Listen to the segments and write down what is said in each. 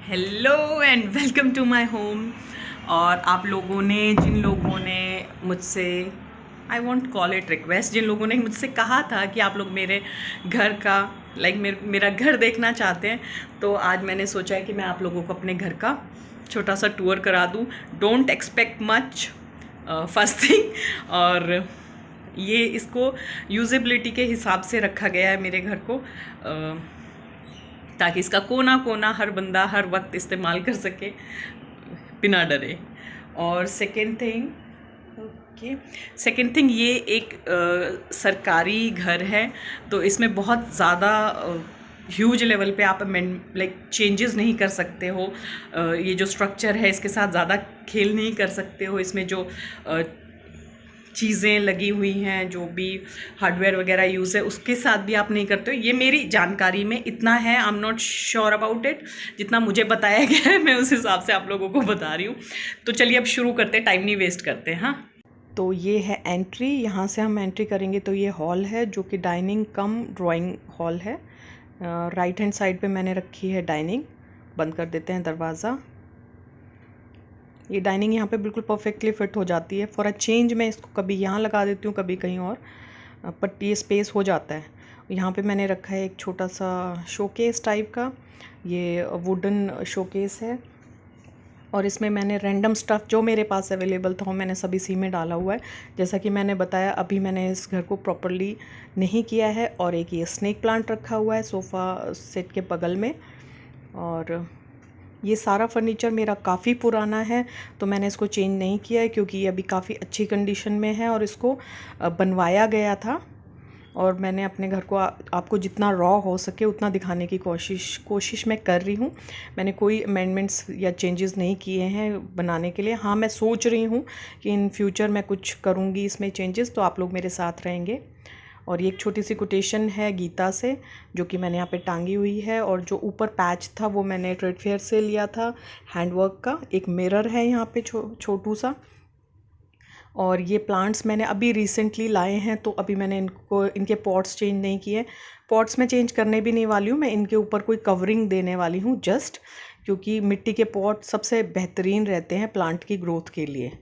Hello and welcome to my home. और आप लोगों ने जिन लोगों ने मुझसे I want call it request, जिन लोगों ने मुझसे कहा था कि आप लोग मेरे घर का मेरा घर देखना चाहते हैं, तो आज मैंने सोचा है कि मैं आप लोगों को अपने घर का छोटा सा टूर करा दूँ। Don't expect much first thing. और ये इसको यूजेबिलिटी के हिसाब से रखा गया है मेरे घर को, ताकि इसका कोना कोना हर बंदा हर वक्त इस्तेमाल कर सके बिना डरे। और सेकंड थिंग ये एक सरकारी घर है, तो इसमें बहुत ज़्यादा ह्यूज लेवल पे आप चेंजेस नहीं कर सकते हो। ये जो स्ट्रक्चर है इसके साथ ज़्यादा खेल नहीं कर सकते हो। इसमें जो चीज़ें लगी हुई हैं, जो भी हार्डवेयर वगैरह यूज़ है, उसके साथ भी आप नहीं करते हो। ये मेरी जानकारी में इतना है, I am not sure about it. जितना मुझे बताया गया है मैं उस हिसाब से आप लोगों को बता रही हूँ। तो चलिए अब शुरू करते हैं, टाइम नहीं वेस्ट करते हैं। हाँ, तो ये है एंट्री। यहाँ से हम एंट्री करेंगे तो ये हॉल है, जो कि डाइनिंग कम ड्राइंग हॉल है। राइट हैंड साइड पे मैंने रखी है डाइनिंग। बंद कर देते हैं दरवाज़ा। ये डाइनिंग यहाँ पे बिल्कुल परफेक्टली फिट हो जाती है। फॉर अ चेंज मैं इसको कभी यहाँ लगा देती हूँ, कभी कहीं और, बट ये स्पेस हो जाता है। यहाँ पे मैंने रखा है एक छोटा सा शोकेस टाइप का। ये वुडन शोकेस है, और इसमें मैंने रैंडम स्टफ़ जो मेरे पास अवेलेबल था वो मैंने सब इसी में डाला हुआ है। जैसा कि मैंने बताया, अभी मैंने इस घर को प्रॉपर्ली नहीं किया है। और एक ये स्नेक प्लांट रखा हुआ है सोफ़ा सेट के बगल में। और ये सारा फर्नीचर मेरा काफ़ी पुराना है, तो मैंने इसको चेंज नहीं किया है, क्योंकि ये अभी काफ़ी अच्छी कंडीशन में है और इसको बनवाया गया था। और मैंने अपने घर को आपको जितना रॉ हो सके उतना दिखाने की कोशिश मैं कर रही हूँ। मैंने कोई अमेंडमेंट्स या चेंजेस नहीं किए हैं बनाने के लिए। हाँ, मैं सोच रही हूँ कि इन फ्यूचर मैं कुछ करूँगी इसमें चेंजेस, तो आप लोग मेरे साथ रहेंगे। और ये एक छोटी सी कोटेशन है गीता से, जो कि मैंने यहाँ पे टांगी हुई है। और जो ऊपर पैच था वो मैंने ट्रेड फेयर से लिया था, हैंडवर्क का। एक मिरर है यहाँ पे छोटू सा। और ये प्लांट्स मैंने अभी रिसेंटली लाए हैं, तो अभी मैंने इनके पॉट्स चेंज नहीं किए। पॉट्स मैं चेंज करने भी नहीं वाली हूँ, मैं इनके ऊपर कोई कवरिंग देने वाली हूँ जस्ट, क्योंकि मिट्टी के पॉट सबसे बेहतरीन रहते हैं प्लांट की ग्रोथ के लिए।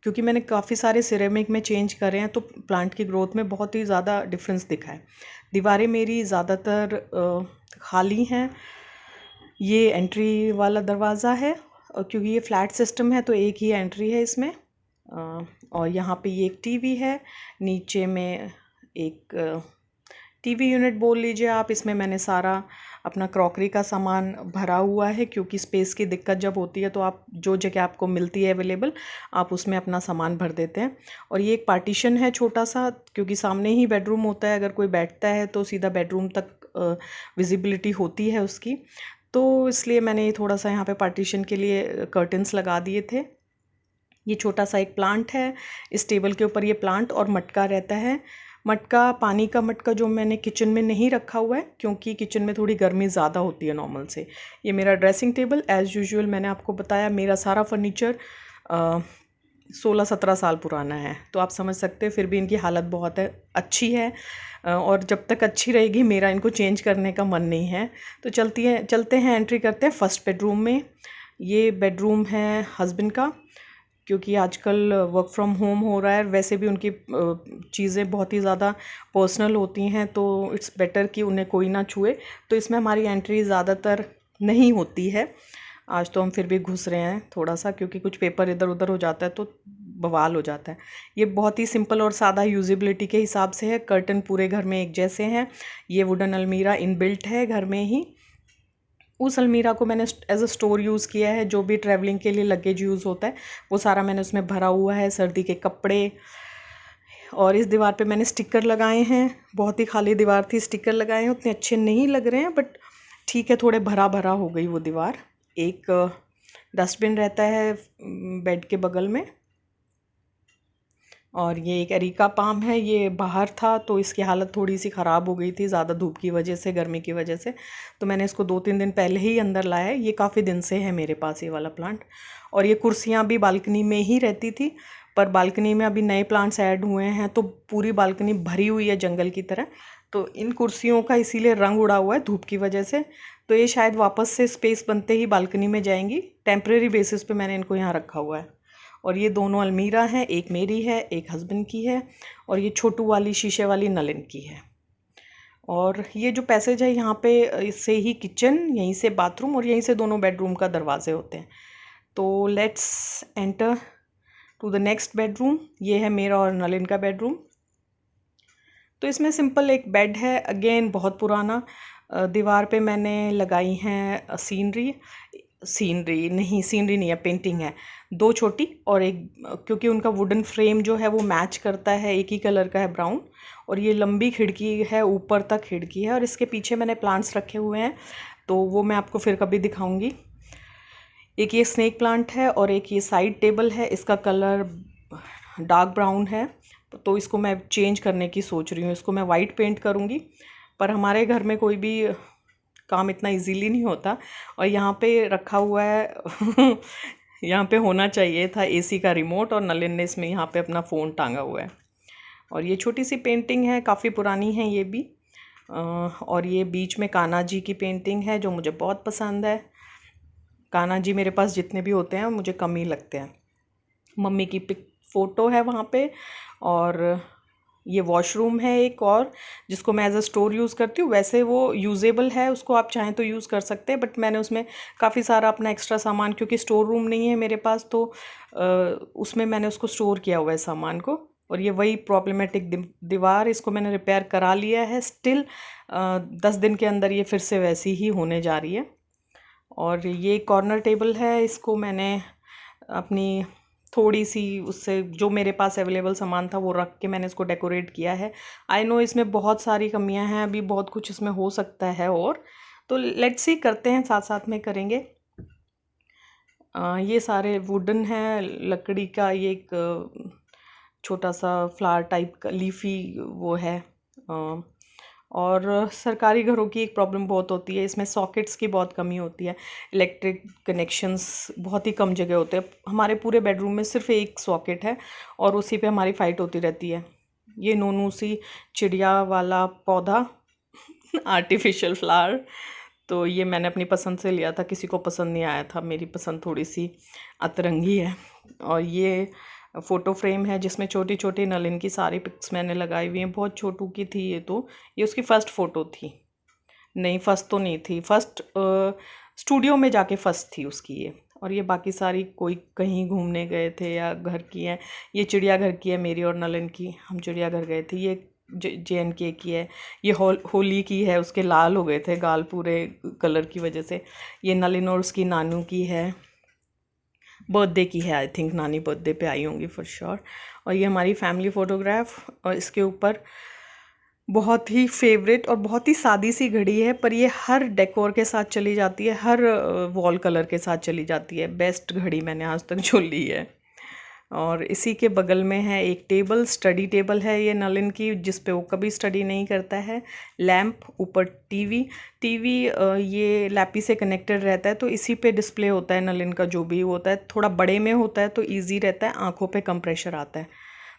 क्योंकि मैंने काफ़ी सारे सिरेमिक में चेंज करे हैं, तो प्लांट की ग्रोथ में बहुत ही ज़्यादा डिफरेंस दिखा है। दीवारें मेरी ज़्यादातर खाली हैं। ये एंट्री वाला दरवाज़ा है, और क्योंकि ये फ्लैट सिस्टम है तो एक ही एंट्री है इसमें। और यहाँ पे ये एक टीवी है, नीचे में एक टीवी यूनिट बोल लीजिए आप। इसमें मैंने सारा अपना क्रॉकरी का सामान भरा हुआ है, क्योंकि स्पेस की दिक्कत जब होती है तो आप जो जगह आपको मिलती है अवेलेबल, आप उसमें अपना सामान भर देते हैं। और ये एक पार्टीशन है छोटा सा, क्योंकि सामने ही बेडरूम होता है, अगर कोई बैठता है तो सीधा बेडरूम तक विजिबिलिटी होती है उसकी। तो इसलिए मैंने ये थोड़ा सा यहाँ पे पार्टीशन के लिए कर्टन्स लगा दिए थे। ये छोटा सा एक प्लांट है, इस टेबल के ऊपर ये प्लांट और मटका रहता है। मटका, पानी का मटका, जो मैंने किचन में नहीं रखा हुआ है, क्योंकि किचन में थोड़ी गर्मी ज़्यादा होती है नॉर्मल से। ये मेरा ड्रेसिंग टेबल, एज़ यूजुअल मैंने आपको बताया मेरा सारा फर्नीचर 16-17 साल पुराना है, तो आप समझ सकते हैं फिर भी इनकी हालत बहुत अच्छी है। और जब तक अच्छी रहेगी मेरा इनको चेंज करने का मन नहीं है। तो चलते हैं एंट्री करते हैं फर्स्ट बेडरूम में। ये बेडरूम है हस्बैंड का, क्योंकि आजकल वर्क फ्रॉम होम हो रहा है, वैसे भी उनकी चीज़ें बहुत ही ज़्यादा पर्सनल होती हैं, तो इट्स बेटर कि उन्हें कोई ना छुए। तो इसमें हमारी एंट्री ज़्यादातर नहीं होती है। आज तो हम फिर भी घुस रहे हैं थोड़ा सा, क्योंकि कुछ पेपर इधर उधर हो जाता है तो बवाल हो जाता है। ये बहुत ही सिंपल और सादा यूजेबिलिटी के हिसाब से है। कर्टन पूरे घर में एक जैसे हैं। ये वुडन अलमीरा इनबिल्ट है घर में ही। उस अलमीरा को मैंने एज अ स्टोर यूज़ किया है, जो भी ट्रैवलिंग के लिए लगेज यूज़ होता है वो सारा मैंने उसमें भरा हुआ है, सर्दी के कपड़े। और इस दीवार पे मैंने स्टिकर लगाए हैं, बहुत ही खाली दीवार थी, स्टिकर लगाए हैं, उतने अच्छे नहीं लग रहे हैं, बट ठीक है, थोड़े भरा भरा हो गई वो दीवार। एक डस्टबिन रहता है बेड के बगल में। और ये एक एरिका पाम है, ये बाहर था तो इसकी हालत थोड़ी सी ख़राब हो गई थी ज़्यादा धूप की वजह से, गर्मी की वजह से, तो मैंने इसको 2-3 दिन पहले ही अंदर लाया है। ये काफ़ी दिन से है मेरे पास ये वाला प्लांट। और ये कुर्सियाँ भी बालकनी में ही रहती थी, पर बालकनी में अभी नए प्लांट्स ऐड हुए हैं तो पूरी बालकनी भरी हुई है जंगल की तरह। तो इन कुर्सियों का इसीलिए रंग उड़ा हुआ है धूप की वजह से। तो ये शायद वापस से स्पेस बनते ही बालकनी में जाएंगी। टेम्परेरी बेसिस पे मैंने इनको यहाँ रखा हुआ है। और ये दोनों अलमीरा हैं, एक मेरी है, एक हस्बैंड की है, और ये छोटू वाली शीशे वाली नलिन की है। और ये जो पैसेज है यहाँ पे, इससे ही किचन, यहीं से बाथरूम और यहीं से दोनों बेडरूम का दरवाजे होते हैं। तो let's enter to the next bedroom. ये है मेरा और नलिन का बेडरूम। तो इसमें सिंपल एक बेड है, अगेन बहुत पुराना। दीवार पे मैंने लगाई हैं सीनरी नहीं है, पेंटिंग है, 2 छोटी और एक, क्योंकि उनका वुडन फ्रेम जो है वो मैच करता है, एक ही कलर का है, ब्राउन। और ये लंबी खिड़की है, ऊपर तक खिड़की है, और इसके पीछे मैंने प्लांट्स रखे हुए हैं, तो वो मैं आपको फिर कभी दिखाऊंगी। एक ये स्नेक प्लांट है और एक ये साइड टेबल है, इसका कलर डार्क ब्राउन है, तो इसको मैं चेंज करने की सोच रही हूँ। इसको मैं वाइट पेंट करूँगी, पर हमारे घर में कोई भी काम इतना इजीली नहीं होता। और यहाँ पे रखा हुआ है यहाँ पे होना चाहिए था एसी का रिमोट, और नलिन ने इसमें यहाँ पे अपना फ़ोन टांगा हुआ है। और ये छोटी सी पेंटिंग है, काफ़ी पुरानी है ये भी। और ये बीच में कान्हा जी की पेंटिंग है जो मुझे बहुत पसंद है। कान्हा जी मेरे पास जितने भी होते हैं मुझे कम ही लगते हैं। मम्मी की फ़ोटो है वहाँ पे। और ये वॉशरूम है एक और, जिसको मैं एज अ स्टोर यूज़ करती हूँ। वैसे वो यूज़ेबल है, उसको आप चाहें तो यूज़ कर सकते हैं, बट मैंने उसमें काफ़ी सारा अपना एक्स्ट्रा सामान, क्योंकि स्टोर रूम नहीं है मेरे पास, तो उसमें मैंने उसको स्टोर किया हुआ है सामान को। और ये वही प्रॉब्लमेटिक दीवार, इसको मैंने रिपेयर करा लिया है, स्टिल 10 दिन के अंदर ये फिर से वैसी ही होने जा रही है। और ये कॉर्नर टेबल है, इसको मैंने अपनी थोड़ी सी उससे जो मेरे पास अवेलेबल सामान था वो रख के मैंने इसको डेकोरेट किया है। आई नो इसमें बहुत सारी कमियां हैं, अभी बहुत कुछ इसमें हो सकता है, और तो लेट्स सी, करते हैं, साथ साथ में करेंगे। ये सारे वुडन है, लकड़ी का। ये एक छोटा सा फ्लावर टाइप का लीफी वो है। और सरकारी घरों की एक प्रॉब्लम बहुत होती है, इसमें सॉकेट्स की बहुत कमी होती है। इलेक्ट्रिक कनेक्शंस बहुत ही कम जगह होते हैं। हमारे पूरे बेडरूम में सिर्फ एक सॉकेट है और उसी पे हमारी फ़ाइट होती रहती है। ये नोनू सी चिड़िया वाला पौधा आर्टिफिशियल फ्लावर, तो ये मैंने अपनी पसंद से लिया था, किसी को पसंद नहीं आया था, मेरी पसंद थोड़ी सी अतरंगी है। और ये फ़ोटो फ्रेम है जिसमें छोटी छोटी नलिन की सारी पिक्स मैंने लगाई हुई हैं। बहुत छोटू की थी ये उसकी फ़र्स्ट फ़ोटो थी। नहीं, फर्स्ट तो नहीं थी, फर्स्ट स्टूडियो में जाके फर्स्ट थी उसकी ये। और ये बाकी सारी कोई कहीं घूमने गए थे या घर की है। ये चिड़ियाघर की है मेरी और नलिन की, हम चिड़ियाघर गए थे। ये JNK की है। ये होली की है, उसके लाल हो गए थे गाल पूरे कलर की वजह से। ये नलिन और उसकी नानू की है, बर्थडे की है, आई थिंक नानी बर्थडे पे आई होंगी फॉर श्योर। और ये हमारी फैमिली फ़ोटोग्राफ, और इसके ऊपर बहुत ही फेवरेट और बहुत ही सादी सी घड़ी है, पर ये हर डेकोर के साथ चली जाती है, हर वॉल कलर के साथ चली जाती है। बेस्ट घड़ी मैंने आज तक जो ली है। और इसी के बगल में है एक टेबल, स्टडी टेबल है ये नलिन की, जिस पे वो कभी स्टडी नहीं करता है। लैंप, ऊपर टीवी ये लैपी से कनेक्टेड रहता है, तो इसी पे डिस्प्ले होता है नलिन का जो भी होता है। थोड़ा बड़े में होता है तो ईजी रहता है, आँखों पे कम प्रेशर आता है।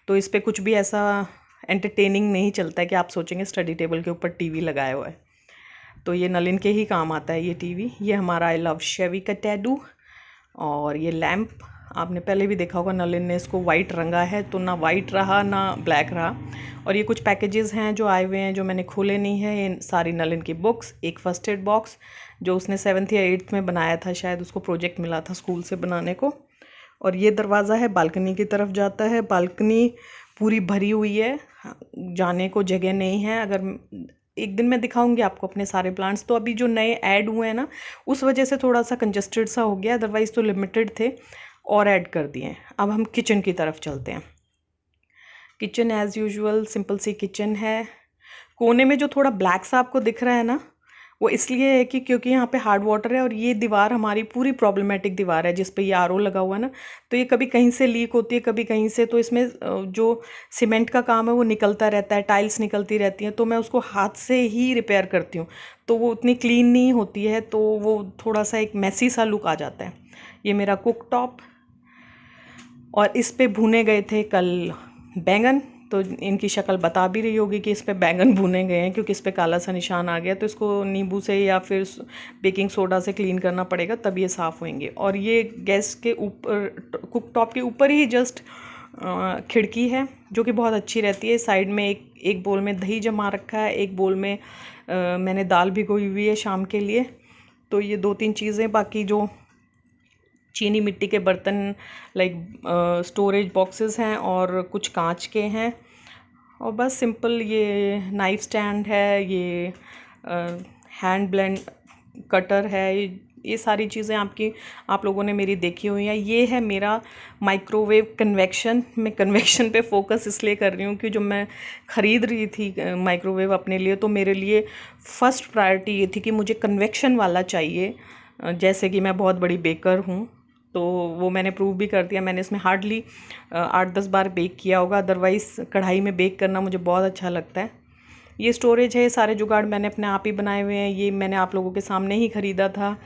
तो इस पर कुछ भी ऐसा एंटरटेनिंग नहीं चलता है कि आप सोचेंगे स्टडी टेबल के ऊपर टीवी लगाया हुआ है। तो ये नलिन के ही काम आता है ये टीवी। ये हमारा आई लव शेवी का टैटू। और ये लैंप आपने पहले भी देखा होगा, नलिन ने इसको वाइट रंगा है, तो ना वाइट रहा ना ब्लैक रहा। और ये कुछ पैकेजेस हैं जो आए हुए हैं जो मैंने खोले नहीं हैं। ये सारी नलिन की बुक्स, एक फर्स्ट एड बॉक्स जो उसने 7th या 8th में बनाया था, शायद उसको प्रोजेक्ट मिला था स्कूल से बनाने को। और ये दरवाज़ा है, बालकनी की तरफ जाता है। बालकनी पूरी भरी हुई है, जाने को जगह नहीं है। अगर एक दिन मैं दिखाऊंगी आपको अपने सारे प्लांट्स। तो अभी जो नए ऐड हुए हैं ना, उस वजह से थोड़ा सा कंजस्टेड सा हो गया, अदरवाइज़ तो लिमिटेड थे और ऐड कर दिए। अब हम किचन की तरफ चलते हैं। किचन एज़ यूजुअल सिंपल सी किचन है। कोने में जो थोड़ा ब्लैक सा आपको दिख रहा है ना, वो इसलिए है कि क्योंकि यहाँ पे हार्ड वाटर है, और ये दीवार हमारी पूरी प्रॉब्लमेटिक दीवार है जिस पे ये RO लगा हुआ है ना, तो ये कभी कहीं से लीक होती है, कभी कहीं से। तो इसमें जो सीमेंट का काम है वो निकलता रहता है, टाइल्स निकलती रहती हैं, तो मैं उसको हाथ से ही रिपेयर करती हूँ। तो वो उतनी क्लीन नहीं होती है, तो वो थोड़ा सा एक मैसी सा लुक आ जाता है। ये मेरा कुक टॉप। और इस पे भुने गए थे कल बैंगन, तो इनकी शक्ल बता भी रही होगी कि इस पे बैंगन भुने गए हैं, क्योंकि इस पे काला सा निशान आ गया। तो इसको नींबू से या फिर बेकिंग सोडा से क्लीन करना पड़ेगा, तब ये साफ़ होंगे। और ये गैस के ऊपर, कुक टॉप के ऊपर ही जस्ट खिड़की है, जो कि बहुत अच्छी रहती है। साइड में एक बोल में दही जमा रखा है, एक बोल में मैंने दाल भिगोई हुई है शाम के लिए। तो ये 2-3 चीज़ें, बाकी जो चीनी मिट्टी के बर्तन लाइक स्टोरेज बॉक्सेस हैं और कुछ कांच के हैं, और बस सिंपल ये नाइफ स्टैंड है, ये हैंड ब्लेंड कटर है। ये सारी चीज़ें आप लोगों ने मेरी देखी हुई हैं। ये है मेरा माइक्रोवेव कन्वेक्शन। मैं कन्वेक्शन पे फोकस इसलिए कर रही हूँ कि जो मैं ख़रीद रही थी माइक्रोवेव अपने लिए, तो मेरे लिए फ़र्स्ट प्रायोरिटी ये थी कि मुझे कन्वेक्शन वाला चाहिए। जैसे कि मैं बहुत बड़ी बेकर हूँ, तो वो मैंने प्रूव भी कर दिया। मैंने इसमें हार्डली 8-10 बार बेक किया होगा। अदरवाइज़ कढ़ाई में बेक करना मुझे बहुत अच्छा लगता है। ये स्टोरेज है, ये सारे जुगाड़ मैंने अपने आप ही बनाए हुए हैं। ये मैंने आप लोगों के सामने ही ख़रीदा था।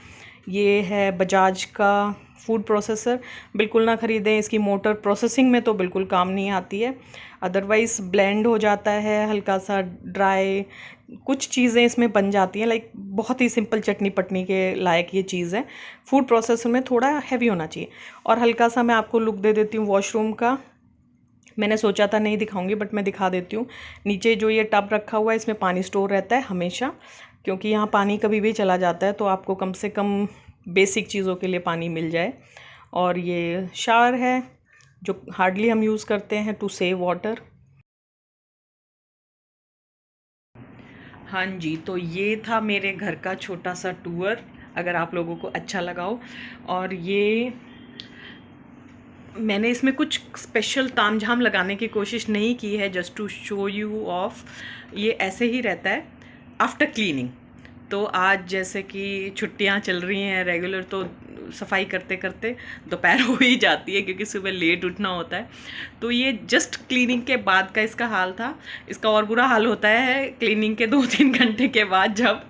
ये है बजाज का फूड प्रोसेसर। बिल्कुल ना ख़रीदें, इसकी मोटर प्रोसेसिंग में तो बिल्कुल काम नहीं आती है। अदरवाइज़ ब्लेंड हो जाता है, हल्का सा ड्राई कुछ चीज़ें इसमें बन जाती हैं। लाइक बहुत ही सिंपल चटनी पटनी के लायक ये चीज़ है। फूड प्रोसेसर में थोड़ा हैवी होना चाहिए। और हल्का सा मैं आपको लुक दे देती हूँ वॉशरूम का। मैंने सोचा था नहीं दिखाऊंगी, बट मैं दिखा देती हूँ। नीचे जो ये टब रखा हुआ है, इसमें पानी स्टोर रहता है हमेशा, क्योंकि यहाँ पानी कभी भी चला जाता है, तो आपको कम से कम बेसिक चीज़ों के लिए पानी मिल जाए। और ये शावर है, जो हार्डली हम यूज़ करते हैं टू सेव वाटर। हाँ जी, तो ये था मेरे घर का छोटा सा टूर, अगर आप लोगों को अच्छा लगा हो। और ये मैंने इसमें कुछ स्पेशल तामझाम लगाने की कोशिश नहीं की है, just to show you off. ये ऐसे ही रहता है आफ्टर क्लीनिंग। तो आज जैसे कि छुट्टियां चल रही हैं रेगुलर, तो सफाई करते करते दोपहर हो ही जाती है, क्योंकि सुबह लेट उठना होता है। तो ये जस्ट क्लीनिंग के बाद का इसका हाल था। इसका और बुरा हाल होता है क्लीनिंग के 2-3 घंटे के बाद, जब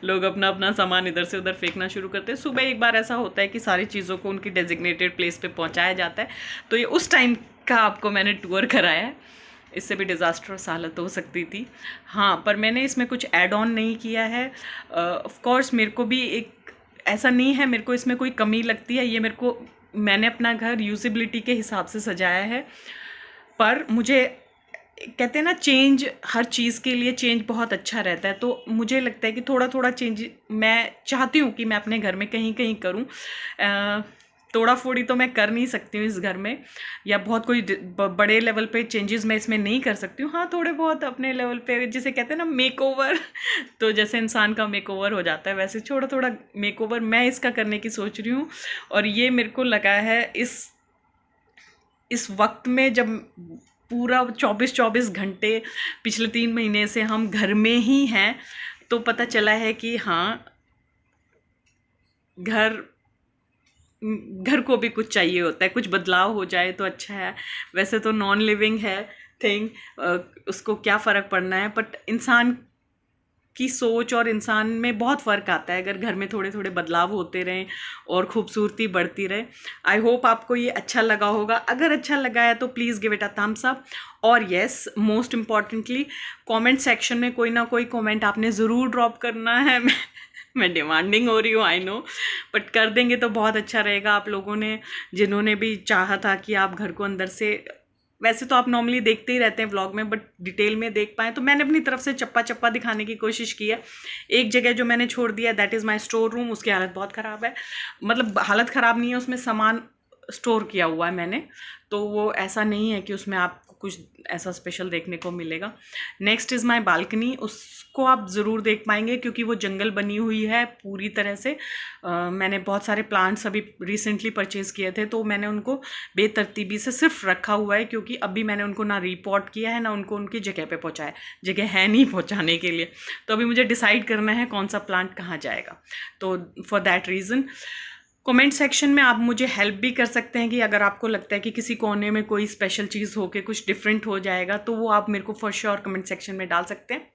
लोग अपना अपना सामान इधर से उधर फेंकना शुरू करते हैं। सुबह एक बार ऐसा होता है कि सारी चीज़ों को उनकी डेजिग्नेटेड प्लेस पे पहुंचाया जाता है। तो ये उस टाइम का आपको मैंने टूर कराया है। इससे भी डिज़ास्टर्स हालत हो सकती थी। हाँ, पर मैंने इसमें कुछ ऐड ऑन नहीं किया है। ऑफ कोर्स मेरे को भी एक ऐसा नहीं है मेरे को इसमें कोई कमी लगती है। ये मैंने अपना घर यूजेबिलिटी के हिसाब से सजाया है। पर मुझे कहते हैं ना, चेंज, हर चीज़ के लिए चेंज बहुत अच्छा रहता है। तो मुझे लगता है कि थोड़ा थोड़ा चेंज मैं चाहती हूँ कि मैं अपने घर में कहीं कहीं करूँ। तोड़ा फोड़ी तो मैं कर नहीं सकती हूँ इस घर में, या बहुत कोई बड़े लेवल पे चेंजेस मैं इसमें नहीं कर सकती हूँ। हाँ, थोड़े बहुत अपने लेवल पे, जिसे कहते हैं ना मेकओवर तो जैसे इंसान का मेकओवर हो जाता है, वैसे थोड़ा थोड़ा मेकओवर मैं इसका करने की सोच रही हूँ। और ये मेरे को लगा है इस वक्त में, जब पूरा 24-24 घंटे पिछले 3 महीने से हम घर में ही हैं, तो पता चला है कि हाँ, घर को भी कुछ चाहिए होता है, कुछ बदलाव हो जाए तो अच्छा है। वैसे तो नॉन लिविंग है थिंग, उसको क्या फ़र्क पड़ना है, बट इंसान की सोच और इंसान में बहुत फ़र्क आता है अगर घर में थोड़े थोड़े बदलाव होते रहें और खूबसूरती बढ़ती रहे। आई होप आपको ये अच्छा लगा होगा। अगर अच्छा लगा है तो please give it a thumbs up. और yes, most importantly, comment section में कोई ना कोई कमेंट आपने ज़रूर ड्रॉप करना है। मैं डिमांडिंग हो रही हूँ, आई नो, बट कर देंगे तो बहुत अच्छा रहेगा। आप लोगों ने, जिन्होंने भी चाहा था कि आप घर को अंदर से, वैसे तो आप नॉर्मली देखते ही रहते हैं व्लॉग में, बट डिटेल में देख पाएँ, तो मैंने अपनी तरफ से चप्पा चप्पा दिखाने की कोशिश की है। एक जगह जो मैंने छोड़ दिया, that is my store room. उसकी हालत बहुत ख़राब है, मतलब हालत ख़राब नहीं है, उसमें सामान स्टोर किया हुआ है मैंने, तो वो ऐसा नहीं है कि उसमें आपको कुछ ऐसा स्पेशल देखने को मिलेगा। Next is my balcony. उसको आप ज़रूर देख पाएंगे, क्योंकि वो जंगल बनी हुई है पूरी तरह से। मैंने बहुत सारे प्लांट्स अभी रिसेंटली परचेज़ किए थे, तो मैंने उनको बेतरतीबी से सिर्फ रखा हुआ है, क्योंकि अभी मैंने उनको ना रिपोर्ट किया है, ना उनको उनकी जगह पे पहुंचाया। जगह है नहीं पहुंचाने के लिए, तो अभी मुझे डिसाइड करना है कौन सा प्लांट कहाँ जाएगा। तो for that reason comment section में आप मुझे हेल्प भी कर सकते हैं कि अगर आपको लगता है कि किसी कोने में कोई स्पेशल चीज़ हो के कुछ डिफरेंट हो जाएगा, तो वो आप मेरे को फॉर श्योर कमेंट सेक्शन में डाल सकते हैं।